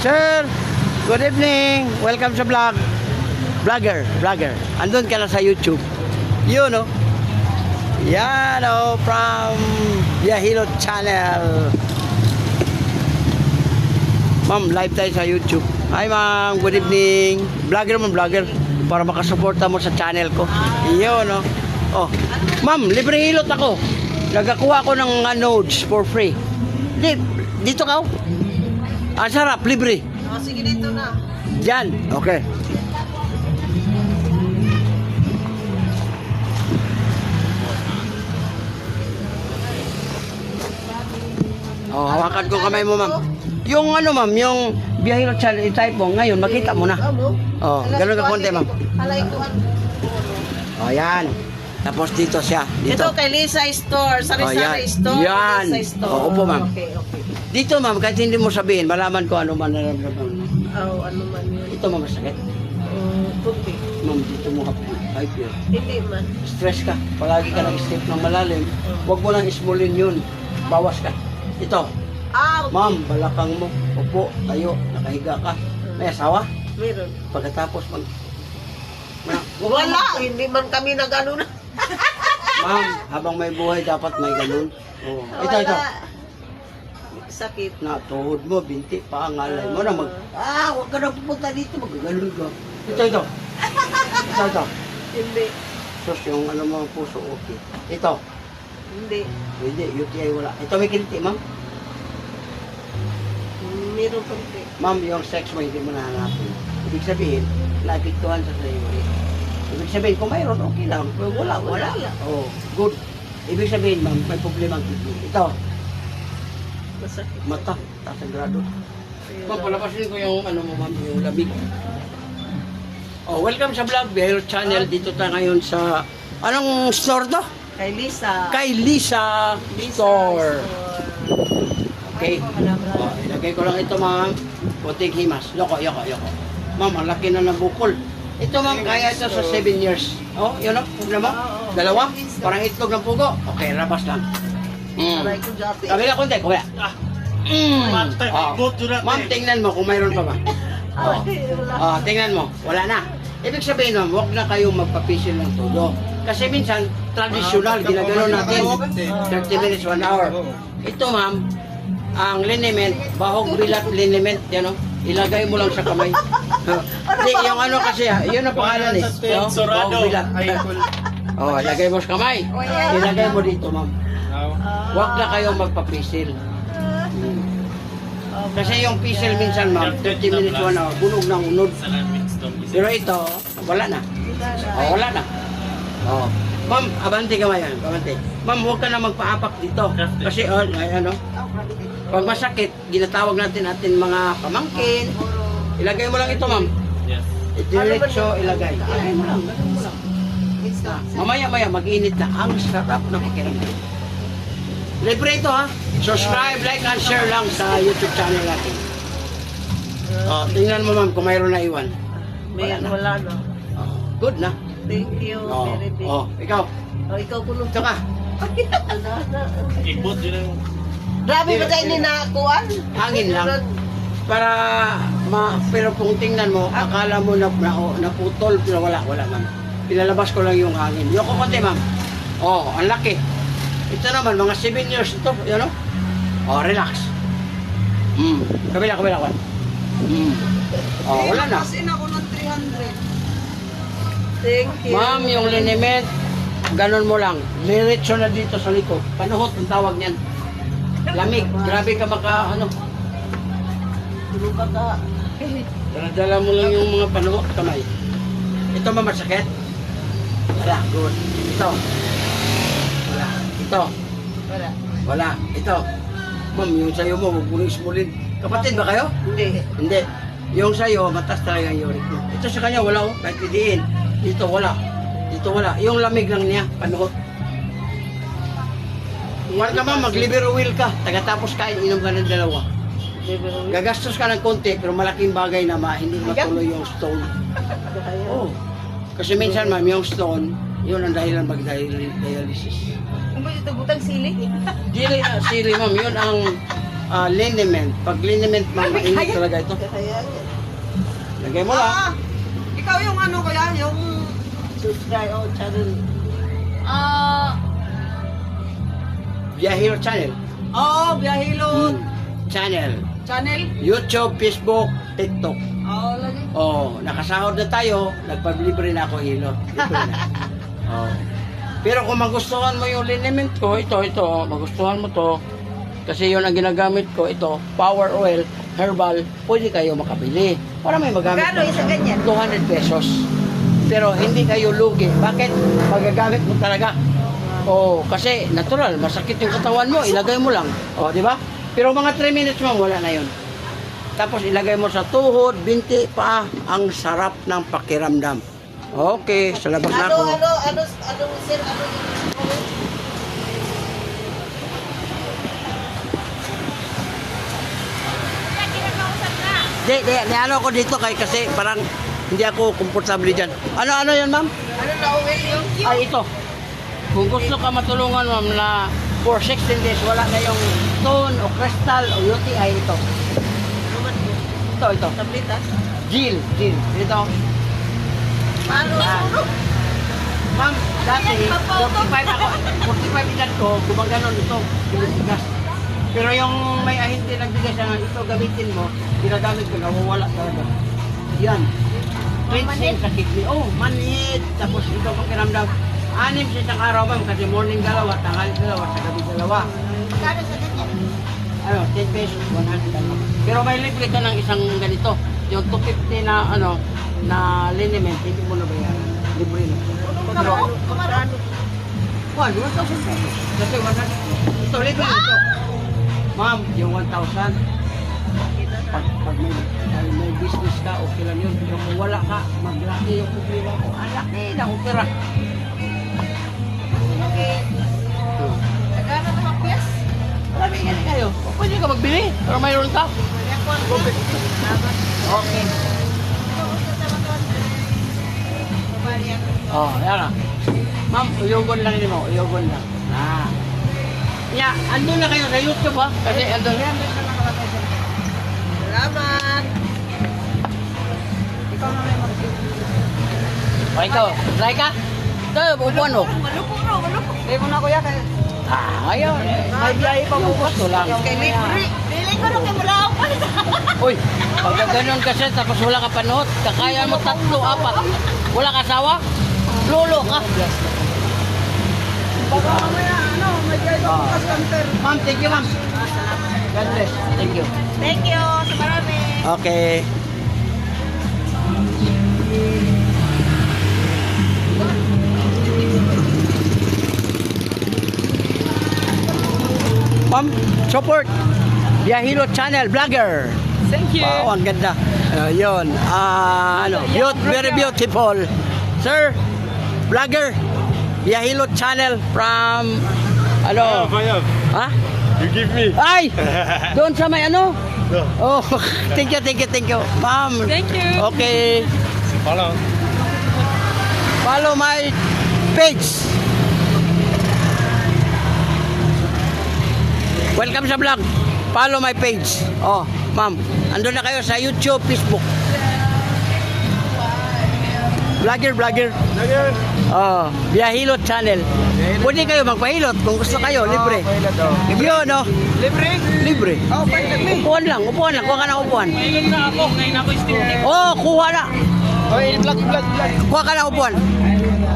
Sir, good evening. Welcome sa vlog. Vlogger. Andun ka na sa YouTube. Yun, no? Yan, oh, from Yahilo Channel. Ma'am, live tayo sa YouTube. Hi, ma'am. Good evening. Vlogger. Para makasuporta mo sa channel ko. Yun, no? Oh. Ma'am, libre hilot ako. Nagakuha ko ng nodes for free. Dito ka, oh. Ang sarap, libre. Oh, sige dito na. Yan, okay. Oh, hawakan ko kamay mo, ma'am. Yung ano, ma'am, yung Biyahiro Channel, i-type mo. Ngayon, makita mo na. Oh, ganun ka konti, ma'am. Alay ko. Oh, yan. Tapos dito siya. Dito. Ito kay Lisa Store, Sari-Sari Store. Yan. Lisa Store. Oo po, ma'am. Okay. Dito, ma'am, kahit hindi mo sabihin, malaman ko ano man nararamdaman mo. Oh, ano man yun? Ito, ma'am, masakit. Puti. Ma'am, dito mo high fear. Hindi man. Stress ka. Palagi ka nag-step ng malalim. Huwag mo lang ismulin yun. Bawas ka. Ito. Ah, okay. Ma'am, balakang mo. Upo, tayo, nakahiga ka. May asawa? Meron. Pagkatapos Wala. Hindi man kami nag-ano na. Ma'am, habang may buhay, dapat may ganun. Oh. Ito. Sakit. Na, tuhod mo, binti, pa, ngalay mo na huwag ka na pupunta dito, magaganon ka. Ito. Hindi. Sus, yung ano mo, puso, okay. Ito. Hindi. Hindi, UTI wala. Ito may kiliti, ma'am. Meron puti. Ma'am, yung sex mo, hindi mo nahanapin. Ibig sabihin, naapektuhan sa sa'yo. Ibig sabihin, kung mayroon, okay lang. Kung wala. Oh, good. Ibig sabihin, ma'am, may problema ang kidney. Ito, Masakit. mata, tasagrado. Ma'am, palapasin ko yung ano mo, ma'am, yung labig. Oh, welcome sa vlog, Biyahiro Channel. Dito tayo ngayon sa, anong store to? Kay Lisa. Kay Lisa Store. Okay. Oh, ilagay ko lang ito, ma'am. Puting himas. Yoko. Ma'am, ang laki na ng bukol. Ito, ma'am, kaya ito sa 7 years. Oh, yun o, problema? Dalawa? Parang itlog ng pugo. Okay, rabas lang. Aray ko dati. Kabila konti, kuya. Ma'am, tingnan mo kung mayroon pa ba. Tingnan mo. Wala na. Ibig sabihin, ma'am, huwag na kayong magpapisil ng todo. Kasi minsan, tradisyonal, ginagano natin. 30 minutes, 1 hour. Ito, ma'am, ang liniment, bahog bilat liniment, yan o. Ilagay mo lang sa kamay. Hindi, yung ano kasi, yun ang pangalan eh. Bahog bilat. Ilagay mo sa kamay. Ilagay mo dito, ma'am. Huwag na kayong magpapisil. Kasi yung pisil minsan, ma'am, 30 minutes, 1 hour, bunog ng unod. Pero ito, wala na. Wala na. Ma'am, abante ka ngayon. Ma'am, huwag ka na magpaapak dito. Kasi, ano, pag masakit, ginatawag natin mga pamangkin. Ilagay mo lang ito, ma'am. Yes. Diretso, ilagay. Ilagay mo lang. Mamaya, mag-init na. Ang sarap na pakiramdam. Libre ito, ha? Subscribe, like, and share lang sa YouTube channel natin. Tingnan mo, ma'am, kung mayroon na iwan. Wala na. Good na. Thank you. Very big. Ikaw. Ikaw kulong. Ito ka. Ibot yun ang... Grabe ba tayo ninakuan? Hangin lang. Para, pero kung tingnan mo, akala mo naputol, pero wala, ma'am. Pinalabas ko lang yung hangin. Yung konti, ma'am. Ang laki. Ito naman, mga 7 years ito, yun o? Relax. Kabila. Wala na. Kasi ako ng 300. Thank you. Ma'am, yung liniment, ganun mo lang. Diretso na dito sa likod. Panuhot ang tawag niyan. Lamig. Grabe ka ano. Dala mo lang yung mga panuhot kamay. Ito, ma'am, masakit? Wala. Good. Ito. Wala. Ito. Wala. Ito. Ma'am, yung sayo mo, huwag mo nang ismulin. Kapatid ba kayo? Hindi. Yung sayo, matas talaga yung uric mo. Ito sa kanya, wala oh. Kahit idiin. Dito wala. Yung lamig lang niya, panuhot. Huwag ka, ma'am, mag-liver oil ka. Tagatapos kain, inom ka ng 2. Gagastos ka ng konti, pero malaking bagay na hindi matuloy yung stone. Kasi minsan, ma'am, yung stone, yun ang dahilan mag-dialysis. Ano ba ito? Butang sili? Sili, ma'am, yun ang liniment. Pag liniment, ma'am, mainit talaga ito. Kaya yan. Lagay mo lang. Ikaw yung ano kaya, yung subscribe o channel. Biyahero Channel. Oo, Biyahilot. Channel. Channel? YouTube, Facebook, TikTok. Oo, lagi. Oh, nakasahod na tayo, nagpablibre na ako hilo. Libre na. Oh. Pero kung magustuhan mo yung liniment ko, ito, magustuhan mo to, kasi yun ang ginagamit ko, ito, power oil, herbal, pwede kayo makabili. Para may magamit. Magkano isa ganyan? 200 pesos. Pero hindi kayo lugi. Bakit? Magagamit mo talaga. Oh, kasi natural, masakit yung katawan mo, ilagay mo lang. Oh, di ba? Pero mga 3 minutes mo, wala na yun. Tapos ilagay mo sa tuhod, binti, paa, ang sarap ng pakiramdam. Okay, sa labas na ako. Ano, sir, ano Di, ano ko dito kasi parang hindi ako komportable dyan. Ano yan, ma'am? Ano na uwi yung Ay, ito. Kung gusto ka matulungan, ma'am, na for 16 days, wala na yung stone o crystal o UTI, ito. Ito. tablita? Jill. Ito. Paano sunog? Ma'am, dati, 45 ako. 45 edad ko, gumaganon ito. Pilipigas. Pero yung may ahente nagbigay sa ito, gamitin mo, ginagamit ko, nawawala talaga. Yan. Cleansing sa kidney. Oh, manhid. Tapos ito pakiramdam. 6 sa isang araw, ma'am, kasi morning dalawa, tanghali dalawa, sa gabi dalawa. Magkano sa ganyan? Ano, 10 pesos, 100 ano. Pero may libre ka ng isang ganito. Yung 250 na, na liniment, hindi mo na bayaran. Libre na. Kumarano? 1,000 pesos. Kasi 100. Ito, libre ito. Ma'am, yung 1,000, pag may business ka, okay lang yun. Pero kung wala ka, maglaki yung problema ko. Ang laki na akong pera. Okay. Nagana na mga piyas? Marami nga kayo. Pwede ka magbili, pero mayroon ka. Okay. Oh, yan na. Ma'am, uyugon lang din mo. Uyugon lang. Ya, andun na kayo sa YouTube ha. Kasi andun yan. Salamat. Ikaw na may mag-video. O ikaw, try ka? Ito, upuan mo. Malupok. Hindi mo na kuya kayo. Ngayon. May biyahe pa bukas. Ito lang. Kay libre. Dili ko na kay wala ako pa. Uy, pag ganun kasi tapos wala ka panood, kakaya mo 3, 4. Wala ka asawa? Lolo ka. Baka mamaya may biyahe pa bukas kanter. Ma'am, thank you ma'am. God bless. Thank you. Thank you sa marami. Okay. Ma'am, support Biyahilo Channel Vlogger. Thank you. Wow, ang ganda. Yun. Very beautiful. Sir, vlogger, Biyahilo Channel from, Fayab, ha? you give me. Ay! Doon sa may ano? No. Oh, thank you. Ma'am. Thank you. Okay. Follow. Follow my page. Welcome sa vlog. Follow my page. Oh, ma'am. Andun na kayo sa YouTube, Facebook. Vlogger. Oh, Biyahilo Channel. Pwede kayo magpahilot kung gusto kayo, libre. Libre, no? Libre. Oh, pwede me. Upuan lang. Kuha ka ng upuan. Ngayon na ako. Ngayon ako steam team. Oh, kuha na. Oh, i-vlog. Kuha ka ng upuan. Ngayon na.